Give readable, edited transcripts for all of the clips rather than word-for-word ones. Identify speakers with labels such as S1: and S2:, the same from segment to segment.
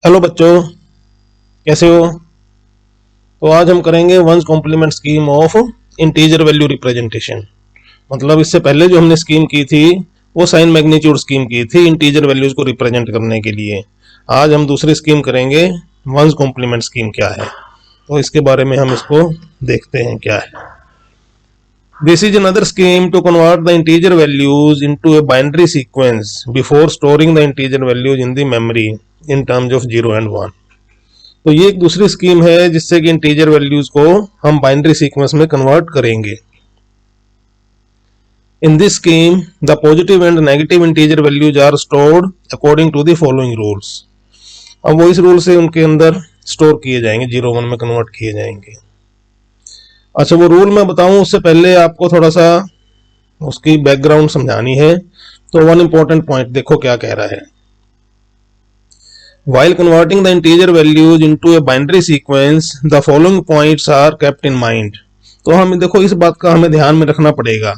S1: Hello बच्चों, कैसे हो? तो आज हम करेंगे one's complement scheme of integer value representation. मतलब इससे पहले जो हमने स्कीम की थी वो साइन मैग्नीट्यूड स्कीम की थी इंटीजर वैल्यूज को रिप्रेजेंट करने के लिए। आज हम दूसरी स्कीम करेंगे, वंस कॉम्प्लीमेंट स्कीम क्या है, तो इसके बारे में हम इसको देखते हैं क्या है। This is another scheme to convert the integer values into a binary sequence before storing the integer values in the memory in terms of 0 and 1। तो ये एक दूसरी स्कीम है जिससे कि इंटीजर वैल्यूज को हम बाइनरी सीक्वेंस में कन्वर्ट करेंगे। In this scheme the positive and negative integer values are stored according to the following rules. अब वो इस रूल से उनके अंदर स्टोर किए जाएंगे, 0 1 में कन्वर्ट किए जाएंगे। अच्छा, वो रूल मैं बताऊं उससे पहले आपको थोड़ा सा उसकी बैकग्राउंड समझानी है। तो वन इंपॉर्टेंट पॉइंट देखो क्या कह रहा है। While converting the integer values into a binary sequence, the following points are kept in mind। तो हम देखो इस बात का हमें ध्यान में रखना पड़ेगा।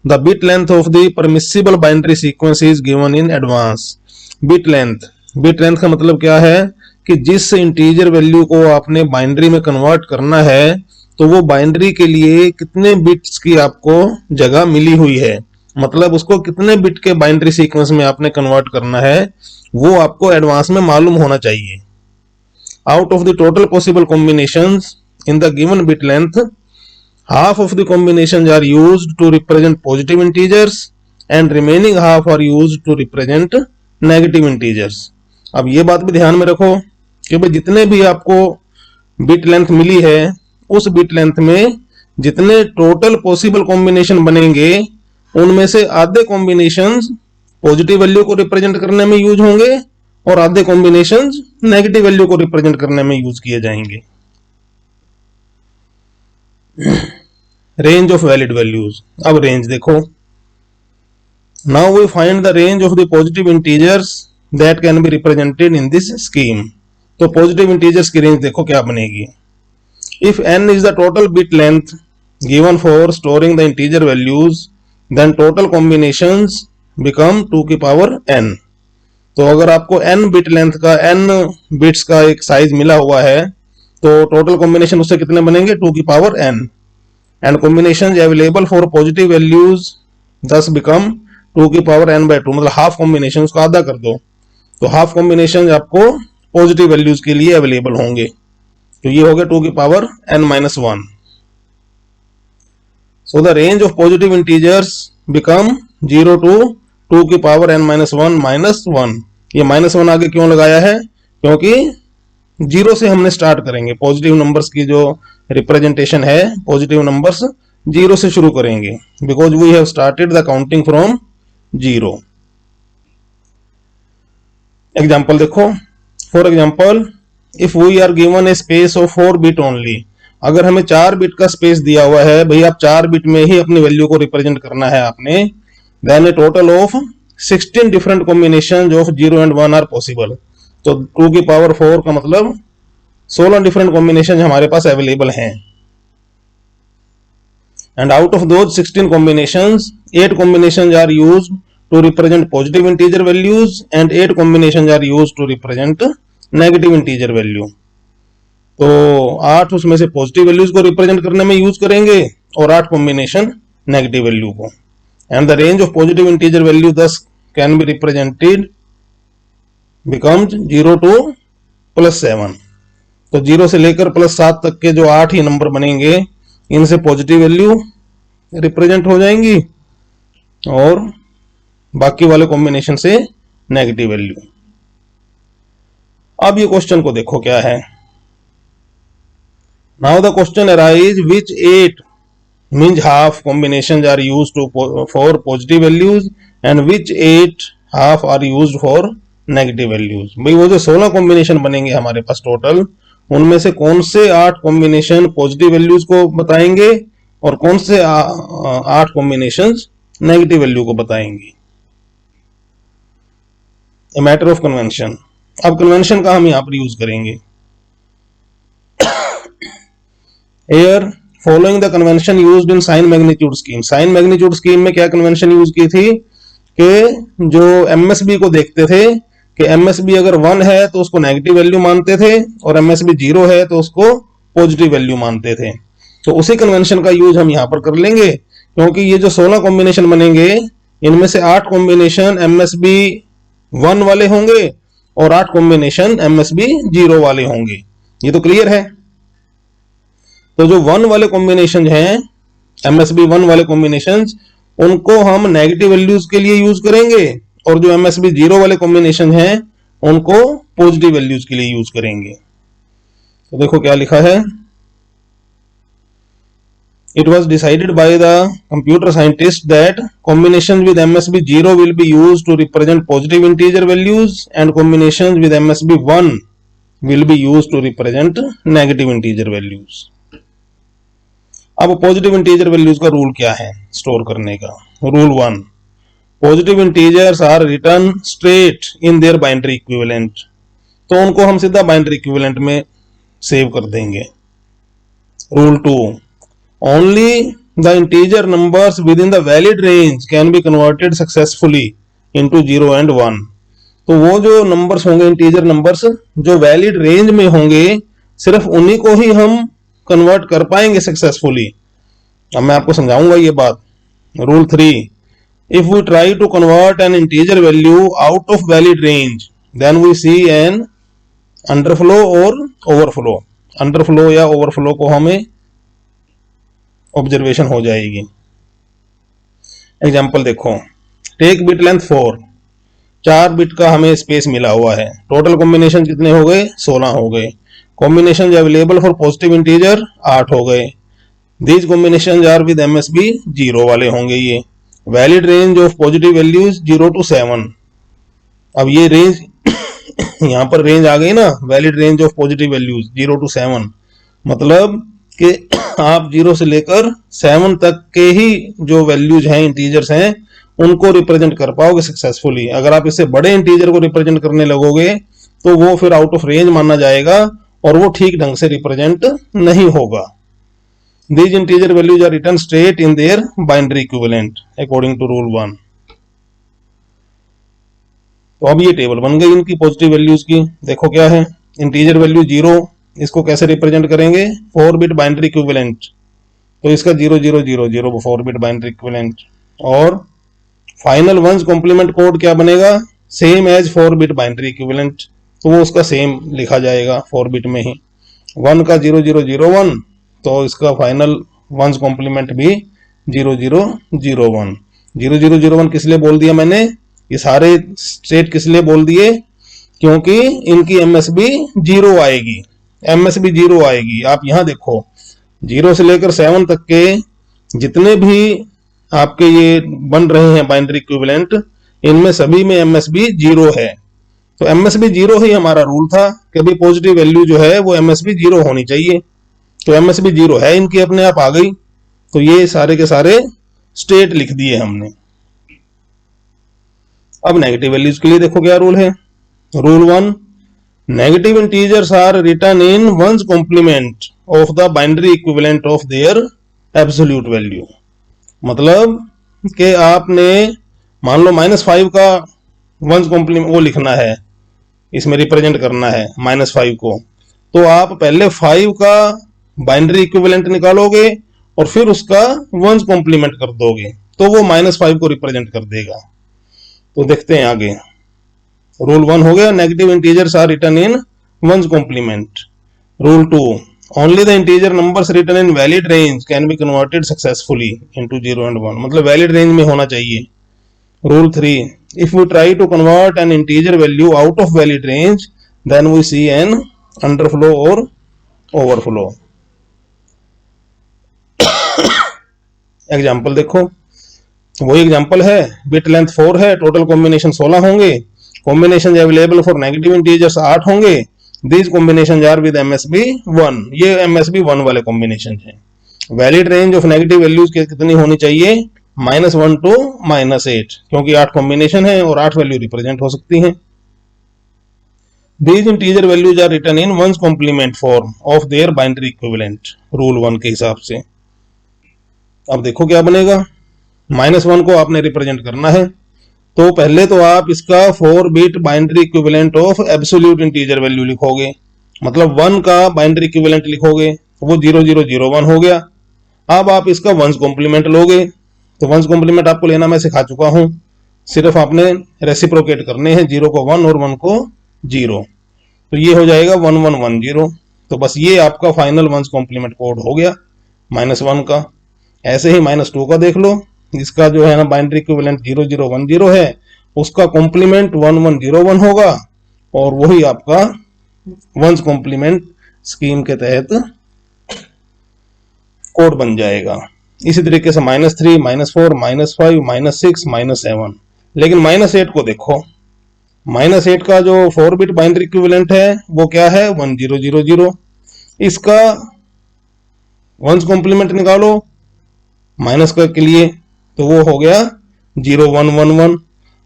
S1: The bit length of the permissible binary sequence is given in advance। bit length का मतलब क्या है कि जिस इंटीजर वैल्यू को आपने बाइनरी में कन्वर्ट करना है तो वो बाइनरी के लिए कितने बिट्स की आपको जगह मिली हुई है, मतलब उसको कितने बिट के बाइनरी सीक्वेंस में आपने कन्वर्ट करना है वो आपको एडवांस में मालूम होना चाहिए। Out of the total possible combinations in the given bit length, half of the combinations are used to represent positive integers and remaining half are used to represent negative integers। अब ये बात भी ध्यान में रखो कि भाई जितने भी आपको बिट लेंथ मिली है उस बिट लेंथ में जितने टोटल पॉसिबल कॉम्बिनेशन बनेंगे उनमें से आधे कॉम्बिनेशंस पॉजिटिव वैल्यू को रिप्रेजेंट करने में यूज होंगे और आधे कॉम्बिनेशंस नेगेटिव वैल्यू को रिप्रेजेंट करने में यूज किए जाएंगे। Range of valid values. अब रेंज देखो, now we find the range of the positive integers that can be represented in this scheme. तो पॉजिटिव इंटीजर्स की रेंज देखो क्या बनेगी। If n is the total bit length given for storing the integer values, then total combinations become 2 की power n। तो अगर आपको n bit length का n बिट्स का एक साइज मिला हुआ है तो टोटल कॉम्बिनेशन उससे कितने बनेंगे, 2 की power n। And combination available for positive values thus become 2 की पावर n by 2, मतलब हाफ कॉम्बिनेशन को आधा कर दो तो हाफ कॉम्बिनेशन आपको पॉजिटिव वैल्यूज के लिए अवेलेबल होंगे। तो ये हो गया 2 की power n minus 1। So the range of positive integers become 0 to 2 की पावर n minus 1 minus 1। ये माइनस 1 आगे क्यों लगाया है, क्योंकि 0 से हमने स्टार्ट करेंगे। पॉजिटिव नंबर्स की जो रिप्रेजेंटेशन है पॉजिटिव नंबर्स 0 से शुरू करेंगे, because we have started the counting from 0। Example देखो, for example if we are given a space of 4 bit only. अगर हमें 4 बिट का स्पेस दिया हुआ है, भाई आप 4 बिट में ही अपनी वैल्यू को रिप्रेजेंट करना है आपने, then a total of 16 different combination of 0 and 1 are possible. तो 2 की पावर 4 का मतलब 16 डिफरेंट कॉम्बिनेशन हमारे पास अवेलेबल हैं। And out of those 16 combinations 8 combinations are used to represent positive integer values and 8 combinations are used to represent negative integer value। तो 8 उसमें से पॉजिटिव वैल्यूज को रिप्रेजेंट करने में यूज करेंगे और 8 कॉम्बिनेशन नेगेटिव वैल्यू को। And the range of positive integer value thus can be represented becomes 0 to +7। तो 0 से लेकर +7 तक के जो 8 ही नंबर बनेंगे इनसे पॉजिटिव वैल्यू रिप्रेजेंट हो जाएंगी और बाकी वाले कॉम्बिनेशन से नेगेटिव वैल्यू। अब ये क्वेश्चन को देखो क्या है। Now the question arise which 8 means half combinations are used for positive values and which 8 half are used for negative values. भाई वो जो 16 कॉम्बिनेशन बनेंगे हमारे पास टोटल, उनमें से कौन से 8 कॉम्बिनेशन पॉजिटिव वैल्यूज को बताएंगे और कौन से 8 कॉम्बिनेशन नेगेटिव वैल्यू को बताएंगे। A matter of convention. अब कन्वेंशन का हम यहां पर यूज करेंगे। Here following the convention used in sign magnitude scheme. Sign magnitude scheme में क्या कन्वेंशन यूज की थी कि जो एमएसबी को देखते थे कि MSB अगर 1 है तो उसको नेगेटिव वैल्यू मानते थे और MSB 0 है तो उसको पॉजिटिव वैल्यू मानते थे। तो उसी कन्वेंशन का यूज हम यहाँ पर कर लेंगे, क्योंकि ये जो 16 कॉम्बिनेशन बनेंगे इनमें से 8 कॉम्बिनेशन MSB 1 वाले होंगे और 8 कॉम्बिनेशन MSB 0 वाले होंगे। ये तो क्लियर है। तो जो 1 वाले कॉम्बिनेशन हैं, MSB 1 वाले कॉम्बिनेशन, उनको हम नेगेटिव वैल्यूज के लिए यूज करेंगे और जो MSB 0 वाले कॉम्बिनेशन हैं उनको पॉजिटिव वैल्यूज के लिए यूज करेंगे। तो देखो क्या लिखा है, It was decided by the computer scientists that combinations with MSB 0 will be used to represent positive integer values and combinations with MSB 1 will be used to represent negative integer values. अब positive integer values का rule क्या है store करने का? Rule 1, positive integers are written straight in their binary equivalent. तो उनको हम सीधा बाइनरी इक्विवेलेंट में सेव कर देंगे। Rule 2, only the integer numbers with in the valid range can be converted successfully into 0 and 1। तो वो जो नंबर्स होंगे, इंटीजर नंबर्स जो वैलिड रेंज में होंगे, सिर्फ उन्हीं को ही हम कन्वर्ट कर पाएंगे सक्सेसफुली। अब मैं आपको समझाऊंगा ये बात। Rule 3, if we try to convert an integer value out of valid range then we see an underflow or overflow। Underflow या ओवरफ्लो को हमें ऑब्जर्वेशन हो जाएगी। एग्जांपल देखो, टेक बिट लेंथ 4, 4 बिट का हमें स्पेस मिला हुआ है। टोटल कॉम्बिनेशन कितने हो गए? 16 हो गए। Combination available for positive integer 8 हो गए। These combination are with MSB 0 वाले होंगे। ये valid range of positive values 0 to 7। अब ये रेंज यहाँ पर रेंज आ गई ना, valid range of positive values 0 to 7, मतलब कि आप 0 से लेकर 7 तक के ही जो वैल्यूज हैं, इंटीजर्स हैं, उनको रिप्रेजेंट कर पाओगे सक्सेसफुली। अगर आप इससे बड़े इंटीजर को रिप्रेजेंट करने लगोगे तो वो फिर आउट ऑफ रेंज माना जाएगा और वो ठीक ढंग से रिप्रेजेंट नहीं होगा। These integer values are written straight in their binary equivalent according to rule 1। तो अब ये टेबल बन गई इनकी पॉजिटिव वैल्यूज की। देखो क्या है, इंटीजर वैल्यू 0, इसको कैसे रिप्रेजेंट करेंगे? 4 बिट बाइनरी इक्विवेलेंट। तो इसका 0 0 0 0 4 बिट बाइनरी इक्विवेलेंट। और फाइनल वंस कॉम्प्लीमेंट कोड क्या बनेगा? Same as 4 bit binary equivalent. तो वो उसका सेम लिखा जाएगा 4 बिट में ही। 1 का 0 0 0 1, तो इसका फाइनल वंस कॉम्प्लीमेंट भी 0 0 0 1। 0 0 0 1 किस लिए बोल दिया मैंने? ये सारे स्टेट किस लिए बोल दिए? क्योंकि इनकी MSB 0 आएगी। MSB 0 आएगी। आप यहां देखो, 0 से लेकर 7 तक के जितने भी आपके ये बन रहे हैं बाइनरी इक्विवेलेंट, इनमें सभी में MSB 0 है। तो MSB 0 ही हमारा रूल था कि भाई पॉजिटिव वैल्यू जो है वो MSB 0 होनी चाहिए। तो MSB 0 है इनकी, अपने आप आ गई। तो ये सारे के सारे स्टेट लिख दिए हमने। अब नेगेटिव वैल्यूज के लिए देखो क्या रूल है। Rule 1, negative integers are written in one's complement of the binary equivalent of their absolute value. मतलब कि आपने मान लो -5 का वंस कॉम्प्लीमेंट वो लिखना है, इसमें रिप्रेजेंट करना है -5 को, तो आप पहले 5 का बाइनरी इक्विवेलेंट निकालोगे और फिर उसका वंस कॉम्प्लीमेंट कर दोगे, तो वो -5 को रिप्रेजेंट कर देगा। तो देखते हैं आगे। रूल 1 हो गया, negative integers are written in one's complement. Rule 2, only the integer numbers written in valid range can be converted successfully into 0 and 1, मतलब वैलिड रेंज में होना चाहिए। Rule 3, if we try to convert an integer value out of valid range then we see an underflow or overflow। Example देखो, वही example है, bit length 4 है, total combination 16 होंगे, combination available for negative integers 8 होंगे। These combination are with MSB 1, ये MSB 1 वाले combination हैं। Valid range of negative values कितनी होनी चाहिए? -1 to -8, क्योंकि 8 कॉम्बिनेशन है और 8 वैल्यू रिप्रेजेंट हो सकती हैं। These integer values are written in ones complement form of their binary equivalent, rule 1 के हिसाब से। अब देखो क्या बनेगा, -1 को आपने रिप्रेजेंट करना है, तो पहले तो आप इसका 4 bit binary equivalent of absolute integer value लिखोगे, मतलब 1 का बाइनरी इक्विवेलेंट लिखोगे, वो 0001 हो गया। अब आप इसका वंस कॉम्प्लीमेंट लोगे, तो वंस कॉम्प्लीमेंट आपको लेना मैं सिखा चुका हूं, सिर्फ आपने रेसिप्रोकेट करने हैं, 0 को 1 और 1 को 0, तो ये हो जाएगा 1110। तो बस ये आपका फाइनल वंस कॉम्प्लीमेंट कोड हो गया -1 का। ऐसे ही -2 का देख लो, इसका जो है ना बाइनरी इक्विवेलेंट 0010 है, उसका कॉम्प्लीमेंट 1101 होगा और वही आपका वंस कॉम्प्लीमेंट स्कीम के तहत कोड बन जाएगा। इसी तरीके से -3, -4, -5, -6, -7। लेकिन -8 को देखो, -8 का जो 4 बिट बाइनरी इक्विवेलेंट है वो क्या है 1000। इसका वंस कॉम्प्लीमेंट निकालो माइनस के लिए, तो वो हो गया 0111।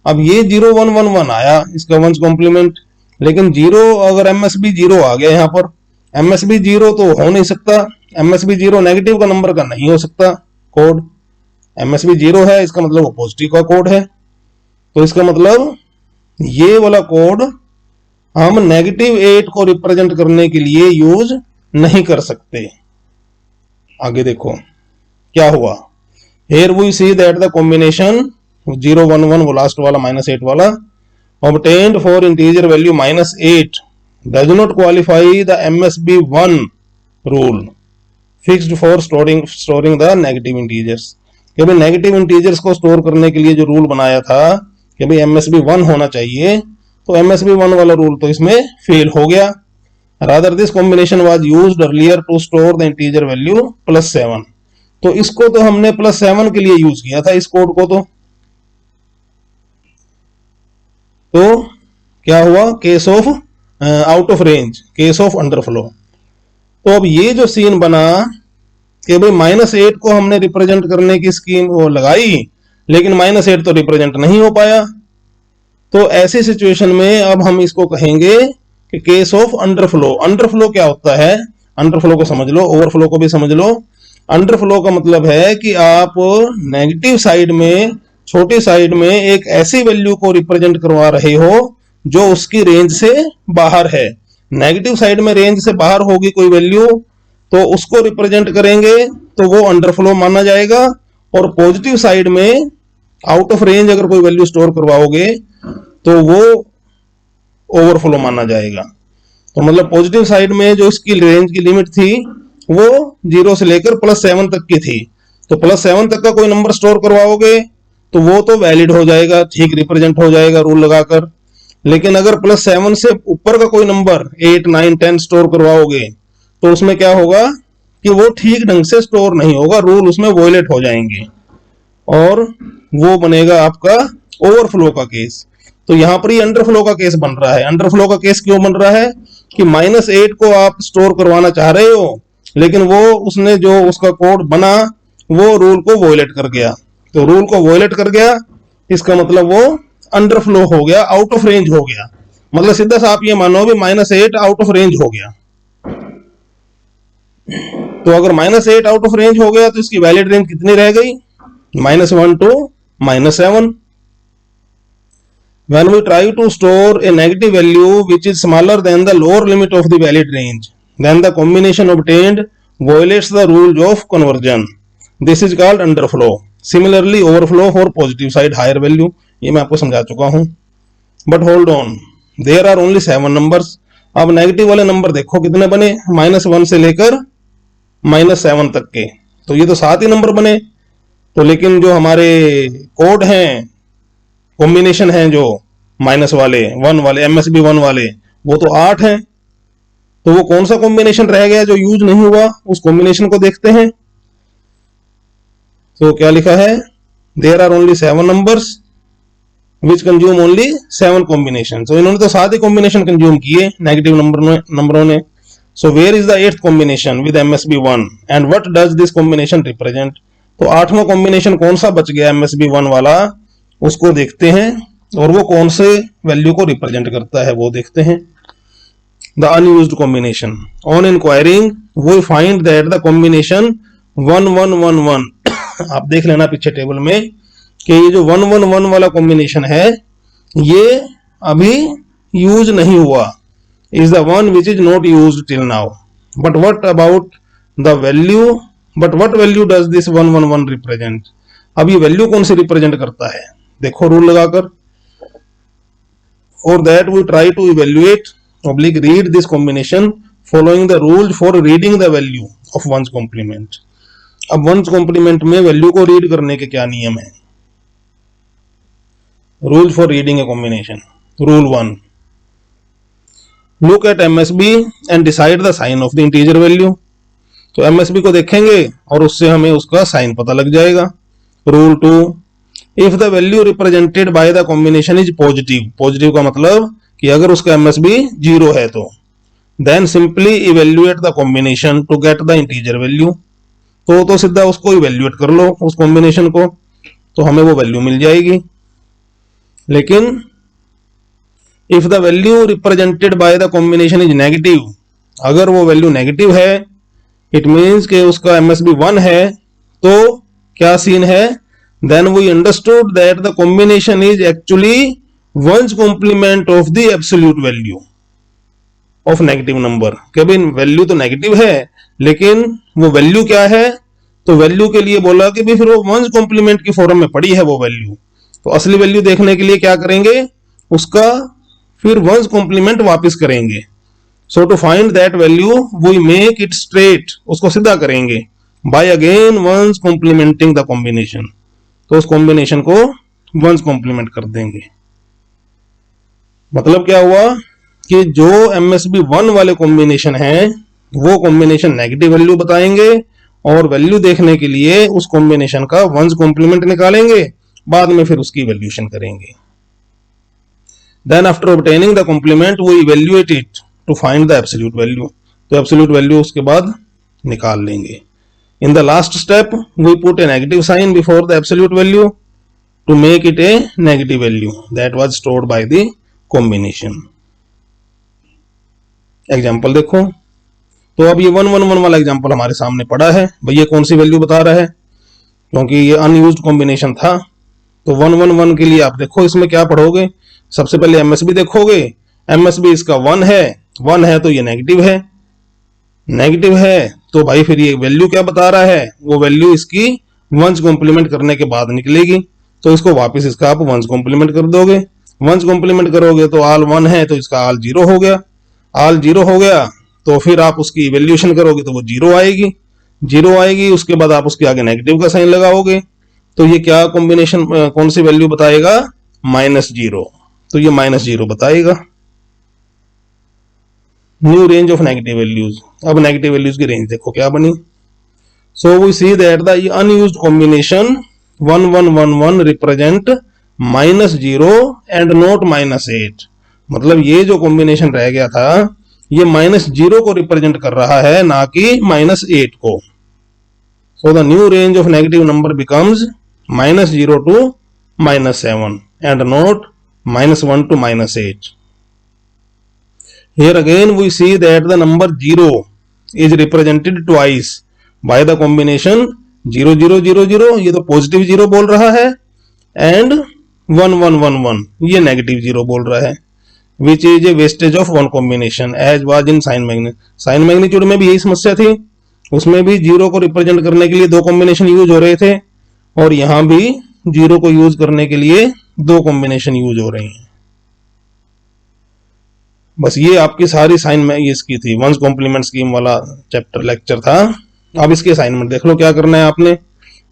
S1: अब ये 0111 आया इसका वंस कॉम्प्लीमेंट, लेकिन 0 अगर MSB 0 आ गया यहाँ पर, MSB 0 तो हो नहीं सकता, MSB 0 नेगेटिव का नंबर का नहीं हो सकता कोड, MSB 0 है इसका मतलब वो पॉजिटिव का कोड है, तो इसका मतलब ये वाला कोड हम -8 को रिप्रेजेंट करने के लिए यूज नहीं कर सकते। आगे देखो क्या हुआ, here we see that the combination 011 वो लास्ट वाला -8 वाला obtained for integer value -8 does not qualify the MSB 1 rule fixed for storing the negative integers। कि भाई नेगेटिव इंटीजर्स को स्टोर करने के लिए जो रूल बनाया था कि भाई MSB 1 होना चाहिए, तो MSB 1 वाला रूल तो इसमें फेल हो गया। rather this combination was used earlier to store the integer value +7। तो इसको तो हमने +7 के लिए यूज किया था इस कोड को, तो क्या हुआ case of out of range, case of underflow. तो अब ये जो सीन बना कि भाई -8 को हमने रिप्रेजेंट करने की स्कीम वो लगाई, लेकिन -8 तो रिप्रेजेंट नहीं हो पाया, तो ऐसी सिचुएशन में अब हम इसको कहेंगे कि केस ऑफ अंडरफ्लो। अंडरफ्लो क्या होता है, अंडरफ्लो को समझ लो, ओवरफ्लो को भी समझ लो। अंडरफ्लो का मतलब है कि आप नेगेटिव साइड में, छोटी साइड में एक ऐसी वैल्यू को रिप्रेजेंट करवा रहे हो जो उसकी रेंज से बाहर है। नेगेटिव साइड में रेंज से बाहर होगी कोई वैल्यू, तो उसको रिप्रेजेंट करेंगे तो वो अंडरफ्लो माना जाएगा, और पॉजिटिव साइड में आउट ऑफ रेंज अगर कोई वैल्यू स्टोर करवाओगे तो वो ओवरफ्लो माना जाएगा। तो मतलब पॉजिटिव साइड में जो इसकी रेंज की लिमिट थी वो 0 से लेकर +7 तक की थी, तो +7 तक का कोई नंबर स्टोर करवाओगे तो वो तो वैलिड हो जाएगा, ठीक रिप्रेजेंट हो जाएगा रूल लगाकर। लेकिन अगर +7 से ऊपर का कोई नंबर 8, 9, 10 स्टोर करवाओगे तो उसमें क्या होगा कि वो ठीक ढंग से स्टोर नहीं होगा, रूल उसमें वॉयलेट हो जाएंगे और वो बनेगा आपका ओवरफ्लो का केस। तो यहां पर ही अंडरफ्लो का केस बन रहा है। अंडरफ्लो का केस क्यों बन रहा है कि -8 को आप स्टोर करवाना चाह रहे हो, लेकिन वो उसने जो उसका कोड बना वो रूल को वॉयलेट कर गया, तो रूल को वॉयलेट कर गया इसका मतलब वो अंडरफ्लो हो गया, आउट ऑफ रेंज हो गया। मतलब सीधा सा आप ये मानो भी -8 आउट ऑफ रेंज हो गया। तो अगर -8 आउट ऑफ रेंज हो गया तो इसकी वैलिड रेंज कितनी रह गई, -1 to -7। When we try to store a negative value which is smaller than the lower limit of the valid range, then the combination obtained violates the rules of conversion. This is called underflow. Similarly, overflow for positive side higher value. ये मैं आपको समझा चुका हूं। But hold on, there are only 7 numbers. अब negative वाले number देखो कितने बने, -1 से लेकर -7 तक के, तो ये तो 7 ही नंबर बने। तो लेकिन जो हमारे कोड हैं, कॉम्बिनेशन है जो माइनस वाले 1 वाले MSB 1 वाले, वो तो 8 हैं। तो वो कौन सा कॉम्बिनेशन रह गया जो यूज नहीं हुआ, उस कॉम्बिनेशन को देखते हैं। तो क्या लिखा है, there are only 7 numbers which consume only 7 combination. तो इन्होंने तो 7 ही कॉम्बिनेशन कंज्यूम किए नेगेटिव नंबरों ने। So where is the 8th combination with MSB 1 and what does this combination represent. तो 8वां कॉम्बिनेशन कौन सा बच गया MSB 1 वाला, उसको देखते हैं, और वो कौन से वैल्यू को रिप्रेजेंट करता है वो देखते हैं। The unused combination, on inquiring we find that the combination 1111 आप देख लेना पीछे टेबल में कि ये जो 111 वाला कॉम्बिनेशन है ये अभी यूज नहीं हुआ, is the one which is not used till now. But what about the value? But what value does this 111 represent? अब ये वैल्यू कौन सी रिप्रेजेंट करता है, देखो रूल लगाकर. For that we try to evaluate oblique read this combination following the rule for reading the value of one's complement. अब one's complement में value को रीड करने के क्या नियम है. Rule for reading a combination. Rule 1, look at MSB and decide the sign of the integer value. तो MSB को देखेंगे और उससे हमें उसका साइन पता लग जाएगा. Rule 2, if the value represented by the combination is positive. Positive का मतलब कि अगर उसका MSB 0 है तो then simply evaluate the combination to get the integer value. तो सीधा उसको इवेल्युएट कर लो उस कॉम्बिनेशन को, तो हमें वो वैल्यू मिल जाएगी. लेकिन if the value represented by the combination is negative, अगर वो वैल्यू नेगेटिव है इट मीन्स कि उसका MSB 1 है, तो क्या सीन है, then we understood that the combination is actually one's complement of the absolute value of negative number. कि भाई वैल्यू तो नेगेटिव है लेकिन वो वैल्यू क्या है, तो वैल्यू के लिए बोला कि भाई फिर वो वंस कॉम्प्लीमेंट की फॉर्म में पड़ी है वो वैल्यू. तो असली वैल्यू देखने के लिए क्या करेंगे, उसका फिर वंस कॉम्प्लीमेंट वापस करेंगे. So to find that value we make it straight, उसको सीधा करेंगे by again one's complementing the combination. तो उस कॉम्बिनेशन को वंस कॉम्प्लीमेंट कर देंगे. मतलब क्या हुआ कि जो MSB 1 वाले कॉम्बिनेशन है वो कॉम्बिनेशन नेगेटिव वैल्यू बताएंगे और वैल्यू देखने के लिए उस कॉम्बिनेशन का वंस कॉम्प्लीमेंट निकालेंगे, बाद में फिर उसकी इवैल्यूएशन करेंगे. Then after obtaining the complement वो evaluate it to find the absolute value. तो एब्सोल्यूट वैल्यू उसके बाद निकाल लेंगे. In the last step we put a negative sign before the absolute value to make it a negative value that was stored by the combination. Example देखो. तो अब ये 111 वाला एग्जाम्पल हमारे सामने पड़ा है. भैया कौन सी वैल्यू बता रहा है, क्योंकि ये अनयूज्ड कॉम्बिनेशन था. तो 111 के लिए आप देखो इसमें क्या पढ़ोगे. सबसे पहले MSB देखोगे. MSB इसका 1 है तो ये नेगेटिव है. नेगेटिव है तो भाई फिर ये वैल्यू क्या बता रहा है, वो वैल्यू इसकी वंस कॉम्प्लीमेंट करने के बाद निकलेगी. तो इसको वापस इसका आप वंस कॉम्प्लीमेंट कर दोगे. वंस कॉम्प्लीमेंट करोगे तो आल 1 है तो इसका आल 0 हो गया. आल 0 हो गया तो फिर आप उसकी इवैल्यूएशन करोगे तो वो 0 आएगी. 0 आएगी उसके बाद आप उसके आगे नेगेटिव का साइन लगाओगे. तो ये क्या कॉम्बिनेशन कौन सी वैल्यू बताएगा, -0. तो ये -0 बताएगा. New range of negative values. अब नेगेटिव वैल्यूज की रेंज देखो क्या बनी. So we see that the unused combination 1111 represent -0 and not -8. मतलब ये जो कॉम्बिनेशन रह गया था ये -0 को रिप्रेजेंट कर रहा है, ना कि -8 को. So the new range of negative number becomes -0 to -7 and not -1 to -8. Here again we see that the number 0 is represented twice by the combination 0 0 0 0, ये तो पॉजिटिव 0 बोल रहा है, and 1 1 1 1 ये नेगेटिव 0 बोल रहा है. Which is a wastage of one combination as was in sin magnitude. Sign magnitude में भी यही समस्या थी, उसमें भी 0 को रिप्रेजेंट करने के लिए 2 कॉम्बिनेशन यूज हो रहे थे और यहां भी 0 को यूज करने के लिए 2 कॉम्बिनेशन यूज हो रहे हैं. बस ये आपकी सारी साइन में ये इसकी थी, वंस कॉम्प्लीमेंट स्कीम वाला चैप्टर लेक्चर था. अब इसके असाइनमेंट देख लो क्या करना है आपने.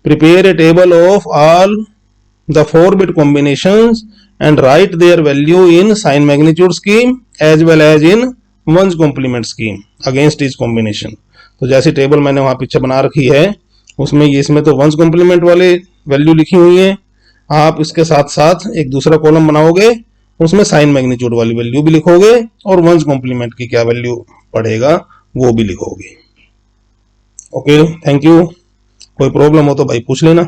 S1: Prepare a table of all the 4-bit combinations and write their value in sign magnitude scheme as well as in ones complement scheme against each combination. तो जैसी टेबल मैंने वहां पीछे बना रखी है उसमें ये इसमें तो वंस कॉम्प्लीमेंट वाले वैल्यू लिखी हुई है. आप इसके साथ साथ एक दूसरा कॉलम बनाओगे उसमें साइन मैग्नीट्यूड वाली वैल्यू भी लिखोगे और वंस कॉम्प्लीमेंट की क्या वैल्यू पड़ेगा वो भी लिखोगे. Okay, thank you. कोई प्रॉब्लम हो तो भाई पूछ लेना.